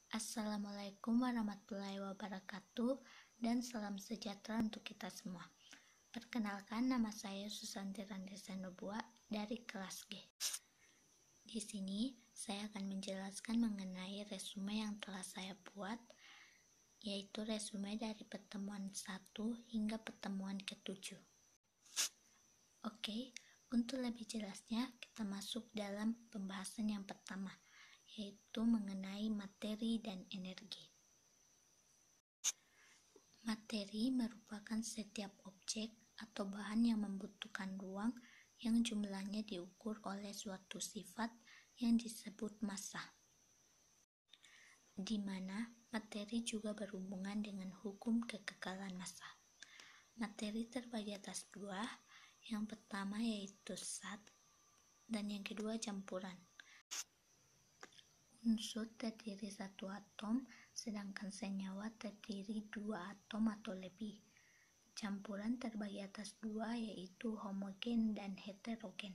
Assalamualaikum warahmatullahi wabarakatuh dan salam sejahtera untuk kita semua. Perkenalkan, nama saya Susanti Randesa Nubua dari kelas G. Di sini saya akan menjelaskan mengenai resume yang telah saya buat, yaitu resume dari pertemuan 1 hingga pertemuan ke-7. Oke, untuk lebih jelasnya kita masuk dalam pembahasan yang pertama, yaitu mengenai materi dan energi. Materi merupakan setiap objek atau bahan yang membutuhkan ruang yang jumlahnya diukur oleh suatu sifat yang disebut massa, di mana materi juga berhubungan dengan hukum kekekalan massa. Materi terbagi atas dua, yang pertama yaitu zat dan yang kedua campuran. Unsur terdiri satu atom, sedangkan senyawa terdiri dua atom atau lebih. Campuran terbagi atas dua, yaitu homogen dan heterogen.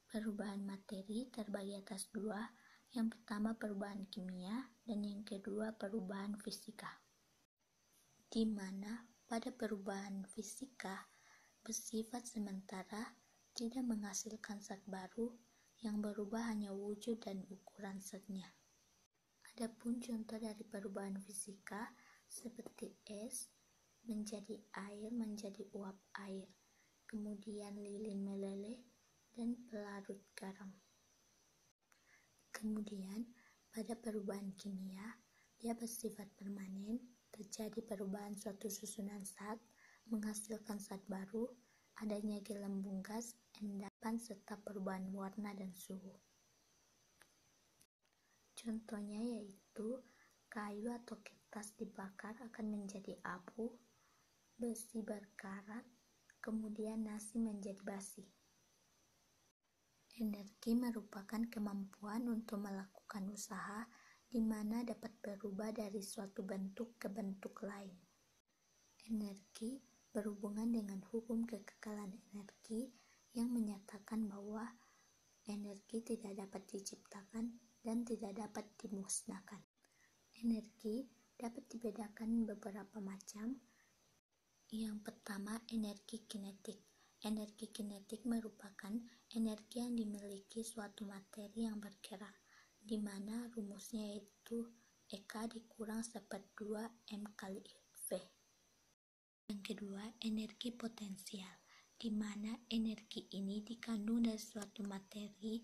Perubahan materi terbagi atas dua, yang pertama perubahan kimia dan yang kedua perubahan fisika. Di mana pada perubahan fisika bersifat sementara, tidak menghasilkan zat baru, yang berubah hanya wujud dan ukuran zatnya. Adapun contoh dari perubahan fisika seperti es menjadi air menjadi uap air, kemudian lilin meleleh dan pelarut garam. Kemudian pada perubahan kimia, dia bersifat permanen, terjadi perubahan suatu susunan zat, menghasilkan zat baru, adanya gelembung gas, endapan, serta perubahan warna dan suhu. Contohnya yaitu kayu atau kertas dibakar akan menjadi abu, besi berkarat, kemudian nasi menjadi basi. Energi merupakan kemampuan untuk melakukan usaha di mana dapat berubah dari suatu bentuk ke bentuk lain. Energi berhubungan dengan hukum kekekalan energi yang menyatakan bahwa energi tidak dapat diciptakan dan tidak dapat dimusnahkan. Energi dapat dibedakan beberapa macam. Yang pertama, energi kinetik. Energi kinetik merupakan energi yang dimiliki suatu materi yang bergerak, di mana rumusnya yaitu EK dikurang 1/2 M kali V. Yang kedua, energi potensial, di mana energi ini dikandung dari suatu materi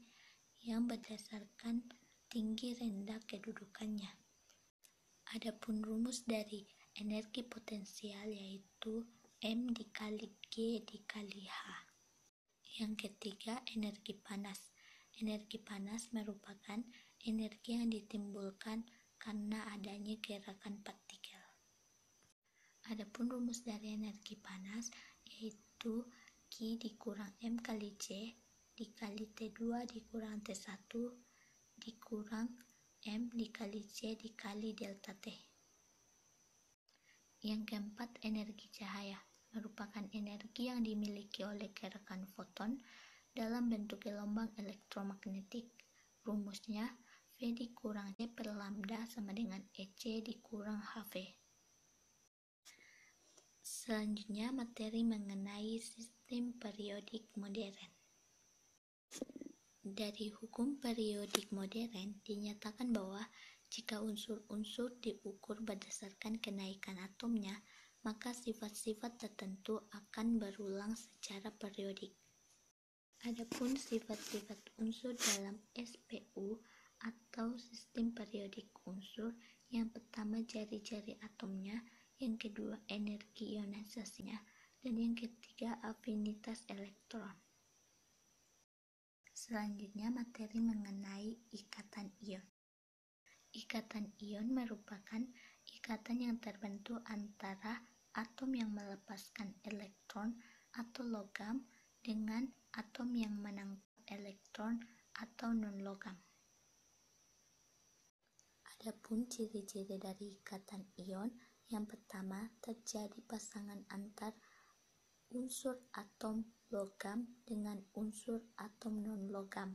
yang berdasarkan tinggi rendah kedudukannya. Adapun rumus dari energi potensial yaitu M dikali G dikali H. Yang ketiga, energi panas. Energi panas merupakan energi yang ditimbulkan karena adanya gerakan partikel. Adapun rumus dari energi panas yaitu Q dikurang M kali C dikali T2 dikurang T1 dikurang M dikali C dikali delta T. Yang keempat, energi cahaya merupakan energi yang dimiliki oleh gerakan foton dalam bentuk gelombang elektromagnetik. Rumusnya V dikurang C per lambda sama dengan EC dikurang HV. Selanjutnya, materi mengenai sistem periodik modern. Dari hukum periodik modern dinyatakan bahwa jika unsur-unsur diukur berdasarkan kenaikan atomnya, maka sifat-sifat tertentu akan berulang secara periodik. Adapun sifat-sifat unsur dalam SPU atau sistem periodik unsur, yang pertama jari-jari atomnya, yang kedua energi ionisasinya, dan yang ketiga afinitas elektron. Selanjutnya, materi mengenai ikatan ion. Ikatan ion merupakan ikatan yang terbentuk antara atom yang melepaskan elektron atau logam dengan atom yang menangkap elektron atau non-logam. Adapun ciri-ciri dari ikatan ion, yang pertama terjadi pasangan antar unsur atom logam dengan unsur atom non-logam.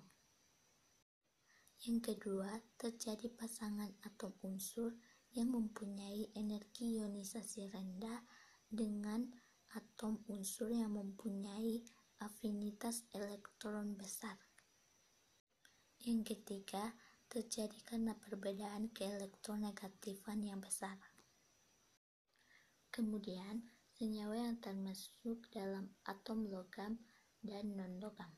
Yang kedua, terjadi pasangan atom unsur yang mempunyai energi ionisasi rendah dengan atom unsur yang mempunyai afinitas elektron besar. Yang ketiga, terjadi karena perbedaan keelektronegativan yang besar. Kemudian, senyawa yang termasuk dalam atom logam dan non-logam.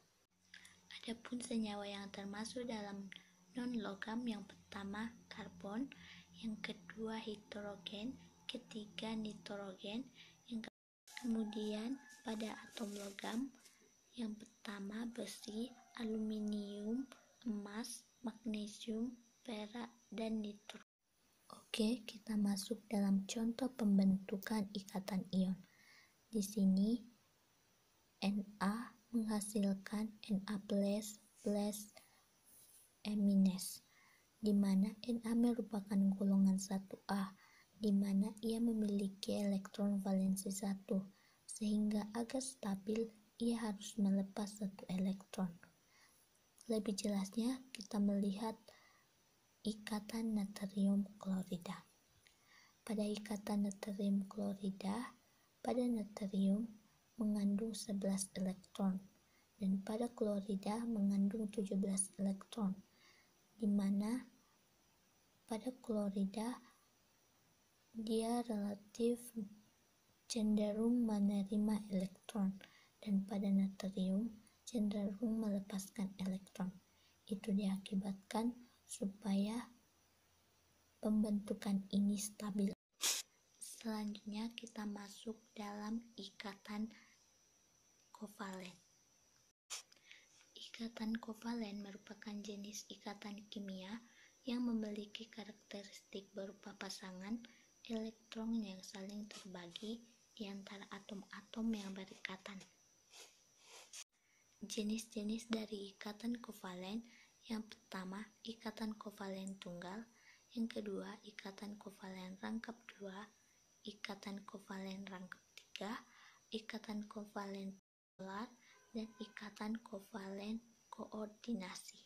Adapun senyawa yang termasuk dalam non-logam, yang pertama karbon, yang kedua hidrogen, ketiga nitrogen, kemudian pada atom logam, yang pertama besi, aluminium, emas, magnesium, perak, dan nitro. Oke, kita masuk dalam contoh pembentukan ikatan ion. Di sini Na menghasilkan Na+, di mana Na merupakan golongan 1A, di mana ia memiliki elektron valensi 1, sehingga agar stabil ia harus melepas 1 elektron. Lebih jelasnya, kita melihat ikatan natrium klorida. Pada ikatan natrium klorida, pada natrium mengandung 11 elektron, dan pada klorida mengandung 17 elektron, di mana pada klorida dia relatif cenderung menerima elektron, dan pada natrium cenderung melepaskan elektron. Itu diakibatkan supaya pembentukan ini stabil. Selanjutnya kita masuk dalam ikatan kovalen. Ikatan kovalen merupakan jenis ikatan kimia yang memiliki karakteristik berupa pasangan elektron yang saling terbagi di antara atom-atom yang berikatan. Jenis-jenis dari ikatan kovalen: yang pertama, ikatan kovalen tunggal; yang kedua, ikatan kovalen rangkap 2, ikatan kovalen rangkap 3, ikatan kovalen polar, dan ikatan kovalen koordinasi.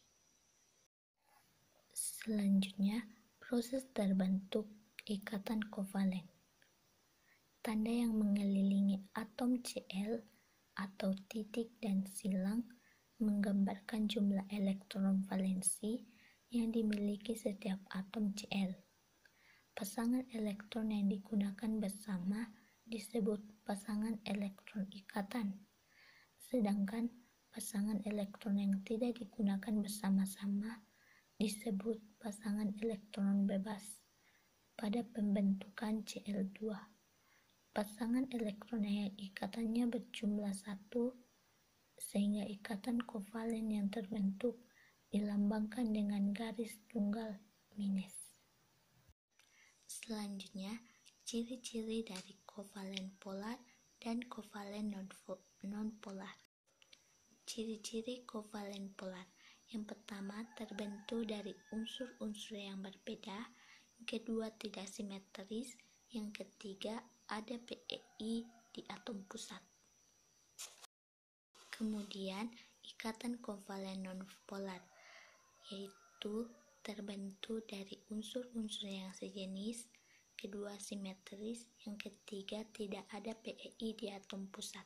Selanjutnya, proses terbentuk ikatan kovalen. Tanda yang mengelilingi atom Cl atau titik dan silang menggambarkan jumlah elektron valensi yang dimiliki setiap atom Cl. Pasangan elektron yang digunakan bersama disebut pasangan elektron ikatan, sedangkan pasangan elektron yang tidak digunakan bersama-sama disebut pasangan elektron bebas. Pada pembentukan Cl2, pasangan elektron yang ikatannya berjumlah 1, sehingga ikatan kovalen yang terbentuk dilambangkan dengan garis tunggal minus. Selanjutnya, ciri-ciri dari kovalen polar dan kovalen non-polar. Ciri-ciri kovalen polar: yang pertama, terbentuk dari unsur-unsur yang berbeda; yang kedua, tidak simetris; yang ketiga, ada PeI di atom pusat. Kemudian, ikatan kovalen non-polar, yaitu terbentuk dari unsur-unsur yang sejenis; kedua, simetris; yang ketiga, tidak ada PeI di atom pusat.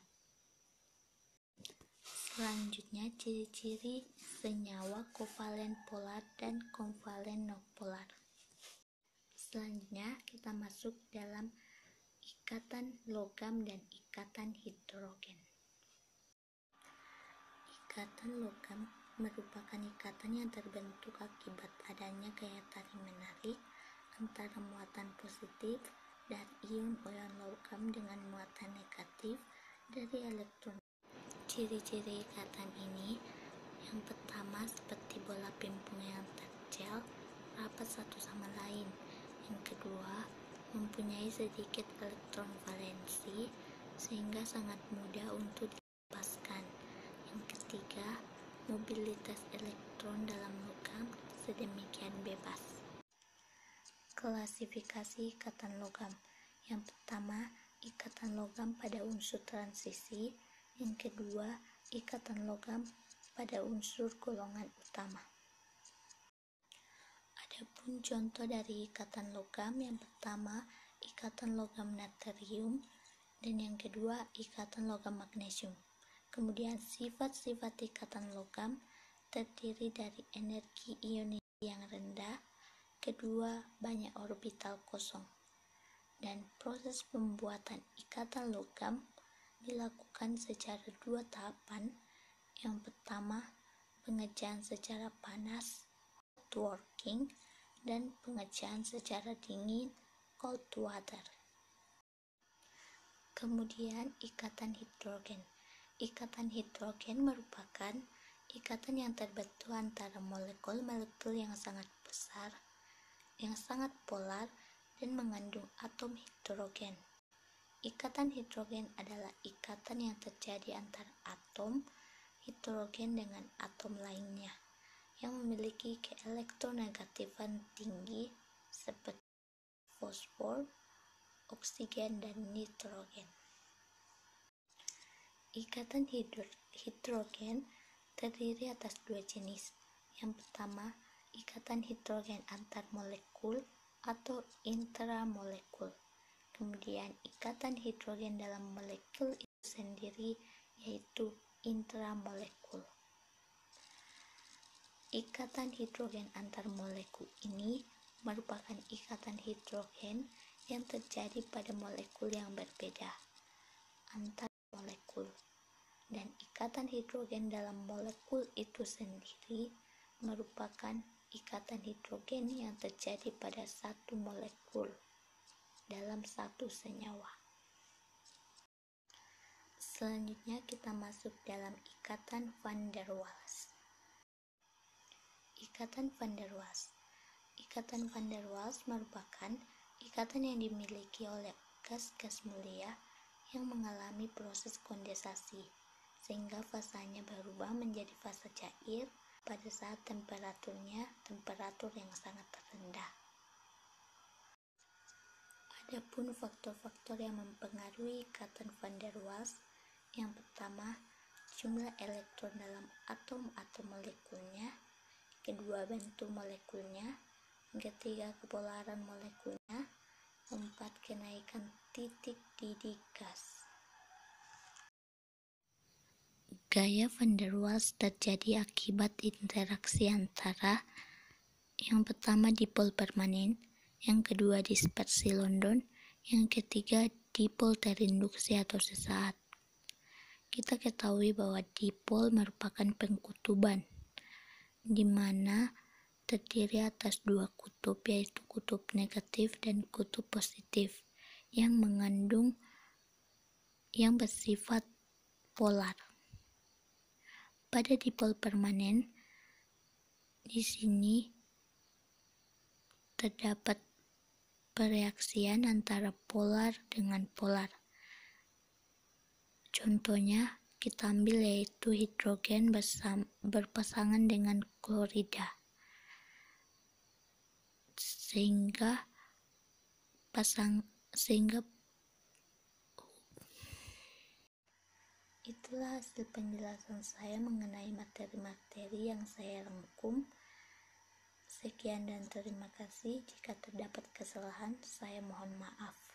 Selanjutnya, ciri-ciri senyawa kovalen polar dan kovalen non-polar. Selanjutnya, kita masuk dalam ikatan logam dan ikatan hidrogen. Ikatan logam merupakan ikatan yang terbentuk akibat adanya gaya tarik menarik antara muatan positif dari ion-ion logam dengan muatan negatif dari elektron. Ciri-ciri ikatan ini: yang pertama, seperti bola pingpong yang tergel rapat satu sama lain; yang kedua, mempunyai sedikit elektron valensi sehingga sangat mudah untuk dilepaskan; yang ketiga, mobilitas elektron dalam logam sedemikian bebas. Klasifikasi ikatan logam: yang pertama, ikatan logam pada unsur transisi; yang kedua, ikatan logam pada unsur golongan utama. Adapun contoh dari ikatan logam, yang pertama ikatan logam natrium dan yang kedua ikatan logam magnesium. Kemudian sifat-sifat ikatan logam terdiri dari energi ionisasi yang rendah, kedua banyak orbital kosong. Dan proses pembuatan ikatan logam dilakukan secara dua tahapan. Yang pertama, pengerjaan secara panas, hot working, dan pengerjaan secara dingin, cold water. Kemudian ikatan hidrogen. Ikatan hidrogen merupakan ikatan yang terbentuk antara molekul-molekul yang sangat besar, yang sangat polar, dan mengandung atom hidrogen. Ikatan hidrogen adalah ikatan yang terjadi antara atom hidrogen dengan atom lainnya yang memiliki keelektronegatifan tinggi seperti fosfor, oksigen, dan nitrogen. Ikatan hidrogen terdiri atas dua jenis. Yang pertama, ikatan hidrogen antar molekul atau intramolekul. Kemudian ikatan hidrogen dalam molekul itu sendiri, yaitu intramolekul. Ikatan hidrogen antar molekul ini merupakan ikatan hidrogen yang terjadi pada molekul yang berbeda antar molekul, dan ikatan hidrogen dalam molekul itu sendiri merupakan ikatan hidrogen yang terjadi pada satu molekul dalam satu senyawa. Selanjutnya kita masuk dalam ikatan van der Waals. Ikatan van der Waals. Ikatan van der Waals merupakan ikatan yang dimiliki oleh gas-gas mulia yang mengalami proses kondensasi, sehingga fasanya berubah menjadi fase cair pada saat temperaturnya temperatur yang sangat rendah. Adapun faktor-faktor yang mempengaruhi ikatan van der Waals, yang pertama, jumlah elektron dalam atom atau molekulnya, kedua, bentuk molekulnya, ketiga, kepolaran molekulnya, keempat, kenaikan titik didih gas. Gaya van der Waals terjadi akibat interaksi antara yang pertama dipol permanen, yang kedua dispersi London, yang ketiga dipol terinduksi atau sesaat. Kita ketahui bahwa dipol merupakan pengkutuban, di mana terdiri atas dua kutub, yaitu kutub negatif dan kutub positif, yang bersifat polar. Pada dipol permanen, di sini terdapat pereaksian antara polar dengan polar. Contohnya kita ambil yaitu hidrogen berpasangan dengan klorida, sehingga itulah hasil penjelasan saya mengenai materi-materi yang saya rangkum. Sekian dan terima kasih. Jika terdapat kesalahan, saya mohon maaf.